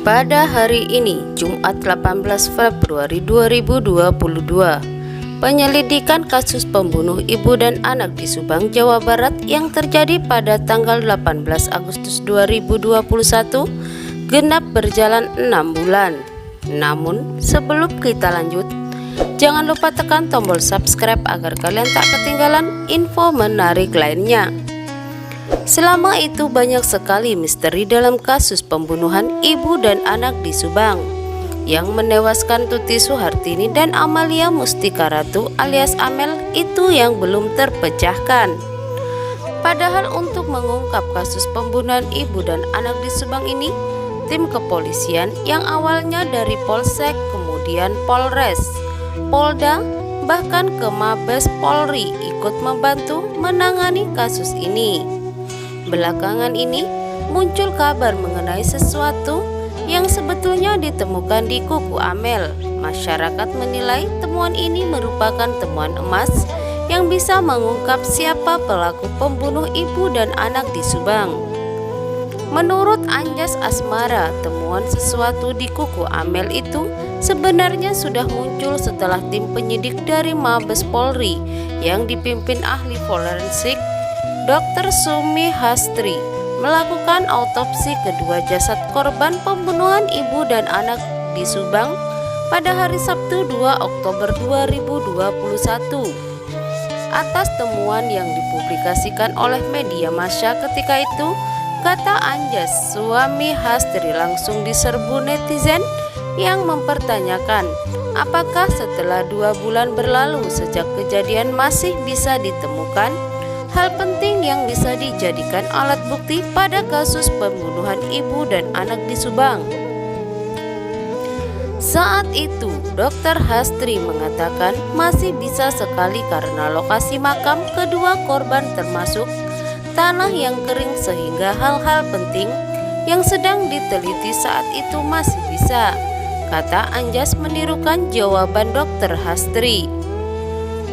Pada hari ini, Jumat 18 Februari 2022, penyelidikan kasus pembunuh ibu dan anak di Subang, Jawa Barat yang terjadi pada tanggal 18 Agustus 2021 genap berjalan 6 bulan. Namun, sebelum kita lanjut, jangan lupa tekan tombol subscribe agar kalian tak ketinggalan info menarik lainnya. Selama itu banyak sekali misteri dalam kasus pembunuhan ibu dan anak di Subang yang menewaskan Tuti Suhartini dan Amalia Mustika Ratu alias Amel itu yang belum terpecahkan. Padahal untuk mengungkap kasus pembunuhan ibu dan anak di Subang ini, tim kepolisian yang awalnya dari Polsek, kemudian Polres, Polda, bahkan ke Mabes Polri ikut membantu menangani kasus ini. Belakangan ini muncul kabar mengenai sesuatu yang sebetulnya ditemukan di kuku Amel. Masyarakat menilai temuan ini merupakan temuan emas yang bisa mengungkap siapa pelaku pembunuh ibu dan anak di Subang. Menurut Anjas Asmara, temuan sesuatu di kuku Amel itu sebenarnya sudah muncul setelah tim penyidik dari Mabes Polri yang dipimpin ahli forensik Dr. Sumi Hastri melakukan autopsi kedua jasad korban pembunuhan ibu dan anak di Subang pada hari Sabtu 2 Oktober 2021. Atas temuan yang dipublikasikan oleh media massa ketika itu, kata Anjas, suami Hastri langsung diserbu netizen yang mempertanyakan apakah setelah 2 bulan berlalu sejak kejadian masih bisa ditemukan hal penting yang bisa dijadikan alat bukti pada kasus pembunuhan ibu dan anak di Subang. Saat itu, Dr. Hastri mengatakan masih bisa sekali karena lokasi makam kedua korban termasuk tanah yang kering sehingga hal-hal penting yang sedang diteliti saat itu masih bisa, kata Anjas menirukan jawaban Dr. Hastri.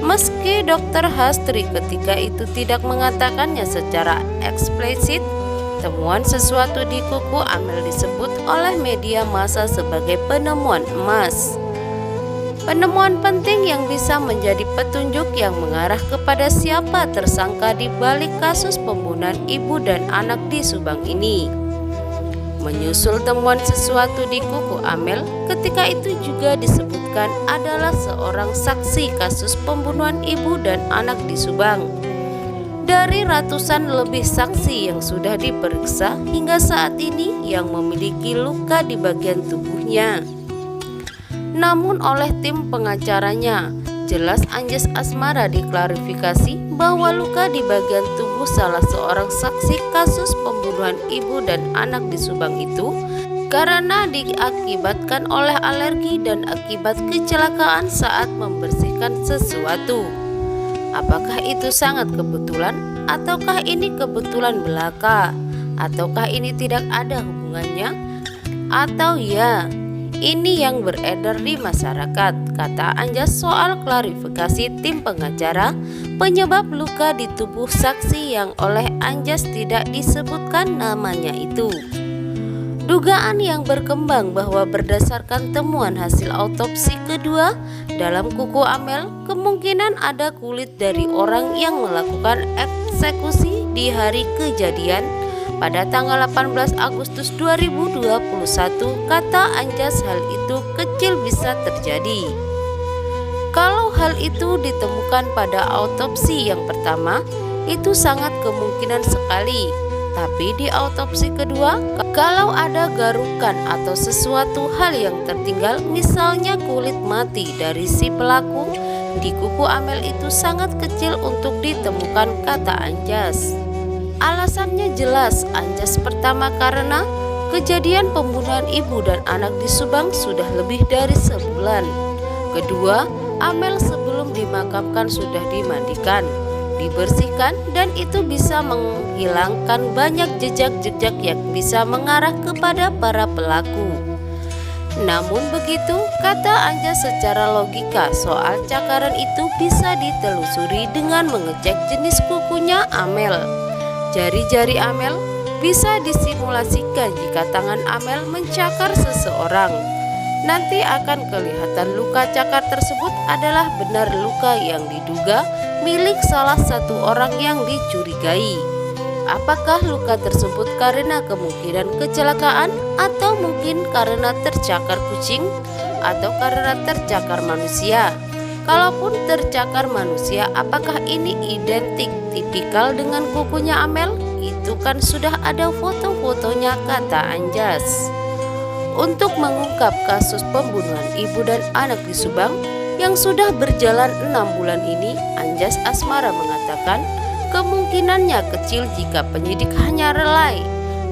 Meski Dr. Hastri ketika itu tidak mengatakannya secara eksplisit, temuan sesuatu di kuku Amel disebut oleh media massa sebagai penemuan emas. Penemuan penting yang bisa menjadi petunjuk yang mengarah kepada siapa tersangka di balik kasus pembunuhan ibu dan anak di Subang ini. Menyusul temuan sesuatu di kuku Amel, ketika itu juga disebutkan adalah seorang saksi kasus pembunuhan ibu dan anak di Subang. Dari ratusan lebih saksi yang sudah diperiksa hingga saat ini yang memiliki luka di bagian tubuhnya. Namun oleh tim pengacaranya, jelas Anjas Asmara diklarifikasi bahwa luka di bagian tubuh salah seorang saksi kasus pembunuhan ibu dan anak di Subang itu karena diakibatkan oleh alergi dan akibat kecelakaan saat membersihkan sesuatu. Apakah itu sangat kebetulan ataukah ini kebetulan belaka? Ataukah ini tidak ada hubungannya? Atau ya, ini yang beredar di masyarakat, kata Anjas soal klarifikasi tim pengacara penyebab luka di tubuh saksi yang oleh Anjas tidak disebutkan namanya itu. Dugaan yang berkembang bahwa berdasarkan temuan hasil autopsi kedua dalam kuku Amel, kemungkinan ada kulit dari orang yang melakukan eksekusi di hari kejadian pada tanggal 18 Agustus 2021, kata Anjas hal itu kecil bisa terjadi. Kalau hal itu ditemukan pada autopsi yang pertama, itu sangat kemungkinan sekali. Tapi di autopsi kedua, kalau ada garukan atau sesuatu hal yang tertinggal, misalnya kulit mati dari si pelaku, di kuku Amel itu sangat kecil untuk ditemukan, kata Anjas. Alasannya jelas, Anjas. Pertama, karena kejadian pembunuhan ibu dan anak di Subang sudah lebih dari sebulan. Kedua, Amel sebelum dimakamkan sudah dimandikan, dibersihkan, dan itu bisa menghilangkan banyak jejak-jejak yang bisa mengarah kepada para pelaku. Namun begitu, kata Anjas, secara logika soal cakaran itu bisa ditelusuri dengan mengecek jenis kukunya Amel. Jari-jari Amel Bisa disimulasikan jika tangan Amel mencakar seseorang. Nanti akan kelihatan luka cakar tersebut adalah benar luka yang diduga milik salah satu orang yang dicurigai. Apakah luka tersebut karena kemungkinan kecelakaan, atau mungkin karena tercakar kucing, atau karena tercakar manusia? Kalaupun tercakar manusia, apakah ini identik tipikal dengan kukunya Amel? Itu kan sudah ada foto-fotonya, kata Anjas. Untuk mengungkap kasus pembunuhan ibu dan anak di Subang yang sudah berjalan 6 bulan ini, Anjas Asmara mengatakan kemungkinannya kecil jika penyidik hanya relai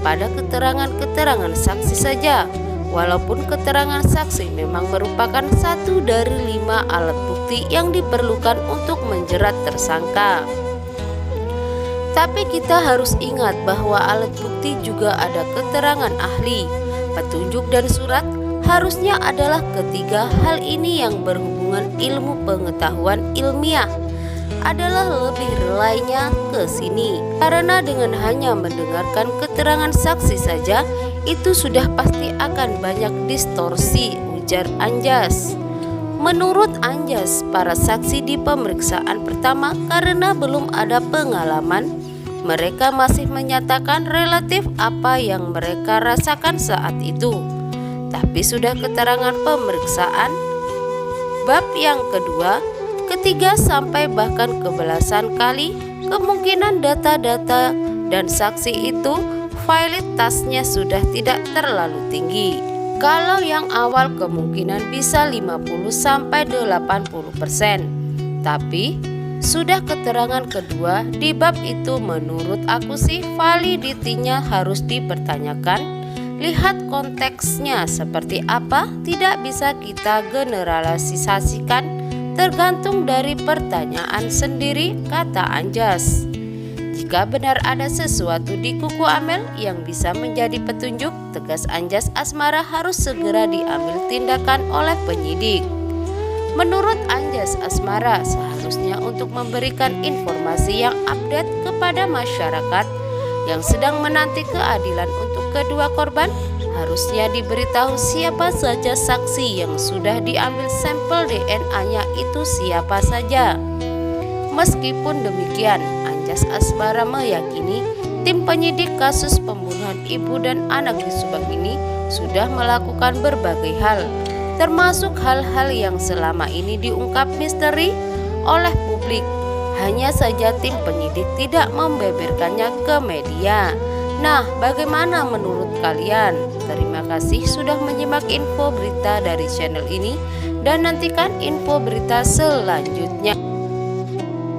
pada keterangan-keterangan saksi saja. Walaupun keterangan saksi memang merupakan satu dari 5 alat bukti yang diperlukan untuk menjerat tersangka. Tapi kita harus ingat bahwa alat bukti juga ada keterangan ahli, petunjuk dan surat. Harusnya adalah ketiga hal ini yang berhubungan ilmu pengetahuan ilmiah adalah lebih relainya ke sini. Karena dengan hanya mendengarkan keterangan saksi saja, itu sudah pasti akan banyak distorsi, ujar Anjas. Menurut Anjas, para saksi di pemeriksaan pertama karena belum ada pengalaman, mereka masih menyatakan relatif apa yang mereka rasakan saat itu. Tapi sudah keterangan pemeriksaan bab yang kedua, ketiga sampai bahkan kebelasan kali, kemungkinan data-data dan saksi itu validitasnya sudah tidak terlalu tinggi. Kalau yang awal kemungkinan bisa 50-80%. Tapi sudah keterangan kedua di bab itu, menurut aku sih validitinya harus dipertanyakan. Lihat konteksnya seperti apa, tidak bisa kita generalisasikan, tergantung dari pertanyaan sendiri, kata Anjas. Jika benar ada sesuatu di kuku Amel yang bisa menjadi petunjuk, tegas Anjas Asmara, harus segera diambil tindakan oleh penyidik. Menurut Anjas Asmara, seharusnya untuk memberikan informasi yang update kepada masyarakat yang sedang menanti keadilan untuk kedua korban, harusnya diberitahu siapa saja saksi yang sudah diambil sampel DNA-nya itu siapa saja. Meskipun demikian, Anjas Asmara meyakini tim penyidik kasus pembunuhan ibu dan anak di Subang ini sudah melakukan berbagai hal, termasuk hal-hal yang selama ini diungkap misteri oleh publik. Hanya saja tim penyidik tidak membeberkannya ke media. Nah, bagaimana menurut kalian? Terima kasih sudah menyimak info berita dari channel ini, dan nantikan info berita selanjutnya.